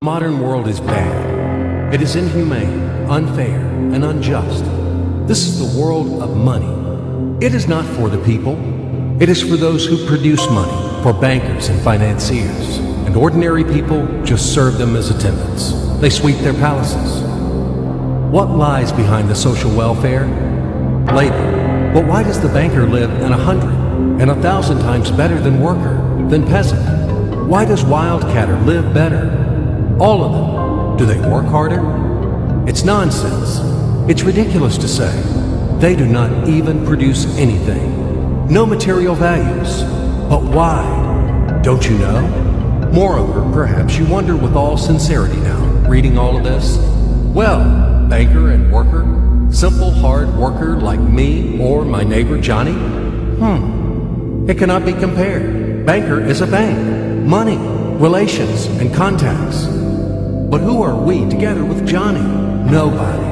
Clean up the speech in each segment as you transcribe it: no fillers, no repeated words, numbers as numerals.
Modern world is bad. It is inhumane, unfair, and unjust. This is the world of money. It is not for the people. It is for those who produce money, for bankers and financiers. And ordinary people just serve them as attendants. They sweep their palaces. What lies behind the social welfare? Labor. But why does the banker live in 100 and 1,000 times better than worker, than peasant? Why does wildcatter live better? All of them. Do they work harder? It's nonsense. It's ridiculous to say. They do not even produce anything. No material values. But why? Don't you know? Moreover, perhaps you wonder with all sincerity now, reading all of this. Well, banker and worker, simple hard worker like me or my neighbor Johnny? It cannot be compared. Banker is a bank. Money, relations, and contacts. But who are we together with Johnny? Nobody.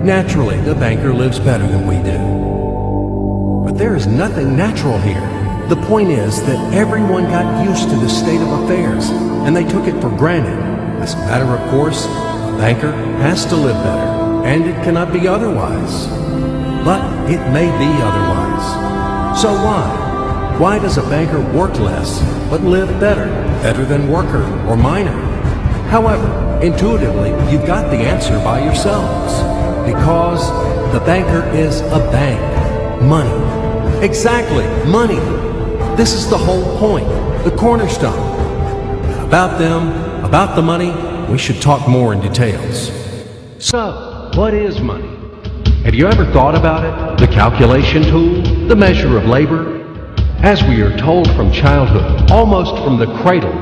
Naturally, the banker lives better than we do. But there is nothing natural here. The point is that everyone got used to this state of affairs, and they took it for granted. As a matter of course, a banker has to live better, and it cannot be otherwise. But it may be otherwise. So why? Why does a banker work less, but live better? Better than worker or miner? However, intuitively, you've got the answer by yourselves. Because the banker is a bank. Money. Exactly, money. This is the whole point, the cornerstone. About them, about the money, we should talk more in details. So, what is money? Have you ever thought about it? The calculation tool, the measure of labor? As we are told from childhood, almost from the cradle,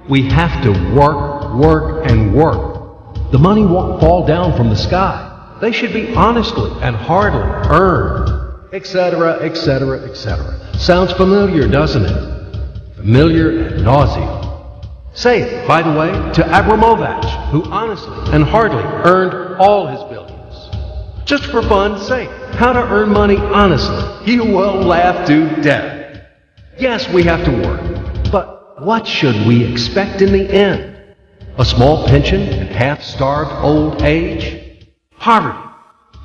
we have to work, work, and work. The money won't fall down from the sky. They should be honestly and hardly earned, etc., etc., etc. Sounds familiar, doesn't it? Familiar and nauseating. Say it, by the way, to Abramovich, who honestly and hardly earned all his billions. Just for fun, say how to earn money honestly. You will laugh to death. Yes, we have to work, but what should we expect in the end? A small pension and half-starved old age? Poverty.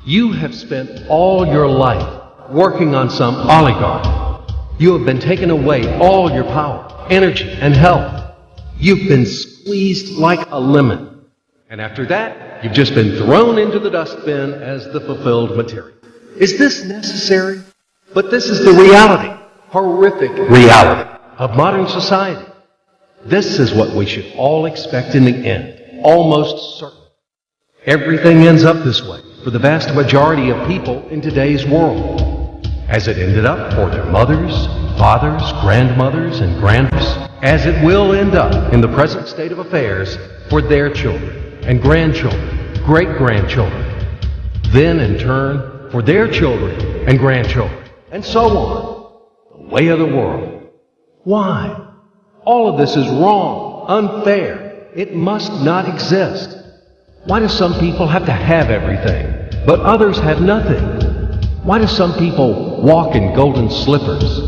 You have spent all your life working on some oligarch. You have been taken away all your power, energy, and health. You've been squeezed like a lemon. And after that, you've just been thrown into the dustbin as the fulfilled material. Is this necessary? But this is the reality, horrific reality of modern society. This is what we should all expect in the end, almost certain. Everything ends up this way for the vast majority of people in today's world, as it ended up for their mothers, fathers, grandmothers, and grandfathers, as it will end up in the present state of affairs for their children and grandchildren, great-grandchildren, then in turn for their children and grandchildren, and so on. The way of the world. Why? All of this is wrong, unfair. It must not exist. Why do some people have to have everything, but others have nothing? Why do some people walk in golden slippers,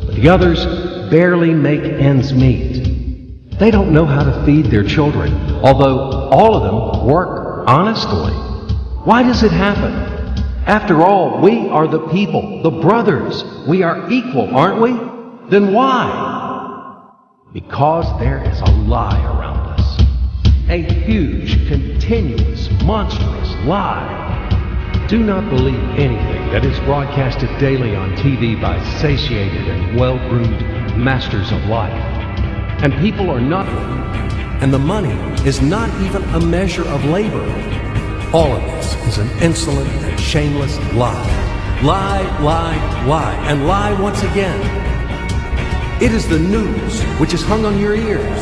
but the others barely make ends meet? They don't know how to feed their children, although all of them work honestly. Why does it happen? After all, we are the people, the brothers. We are equal, aren't we? Then why? Because there is a lie around us. A huge, continuous, monstrous lie. Do not believe anything that is broadcasted daily on TV by satiated and well-groomed masters of life. And people are not, and the money is not even a measure of labor. All of this is an insolent and shameless lie. Lie, lie, lie, and lie once again. It is the news which is hung on your ears.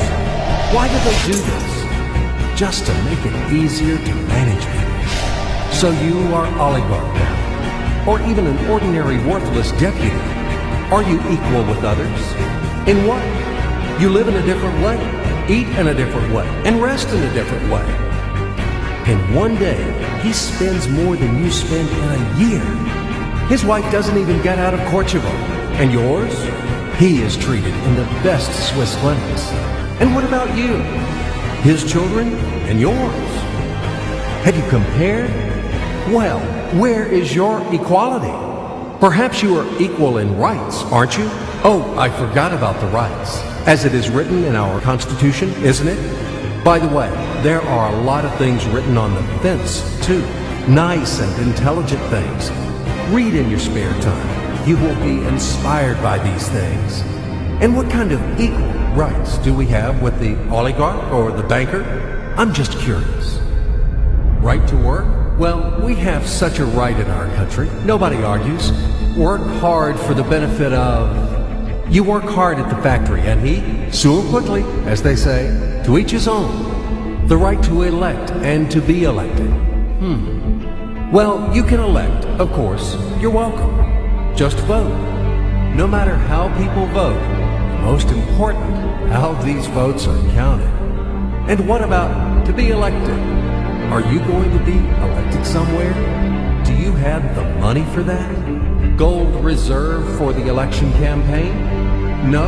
Why do they do this? Just to make it easier to manage people. So you are oligarch now, or even an ordinary worthless deputy. Are you equal with others? In what? You live in a different way, eat in a different way, and rest in a different way. In one day, he spends more than you spend in a year. His wife doesn't even get out of Kosovo. And yours? He is treated in the best Swiss clinics. And what about you? his children and yours. Have you compared? Well, where is your equality? Perhaps you are equal in rights, aren't you? Oh, I forgot about the rights. As it is written in our Constitution, isn't it? By the way, there are a lot of things written on the fence, too. Nice and intelligent things. Read in your spare time. You will be inspired by these things. And what kind of equal rights do we have with the oligarch or the banker? I'm just curious. Right to work? Well, we have such a right in our country. Nobody argues. Work hard for the benefit of... You work hard at the factory, and he, soon or quickly, as they say, to each his own. The right to elect and to be elected. Well, you can elect, of course. You're welcome. Just vote. No matter how people vote, most important, how these votes are counted. And what about to be elected? Are you going to be elected somewhere? Do you have the money for that? Gold reserve for the election campaign? No?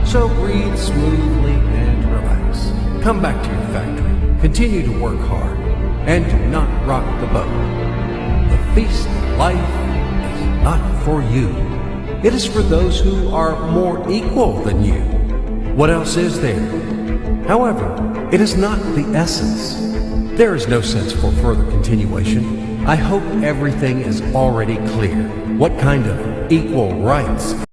So breathe smoothly and relax. Come back to your factory. Continue to work hard. And do not rock the boat. The feast of life is not for you. It is for those who are more equal than you. What else is there? However, it is not the essence. There is no sense for further continuation. I hope everything is already clear. What kind of equal rights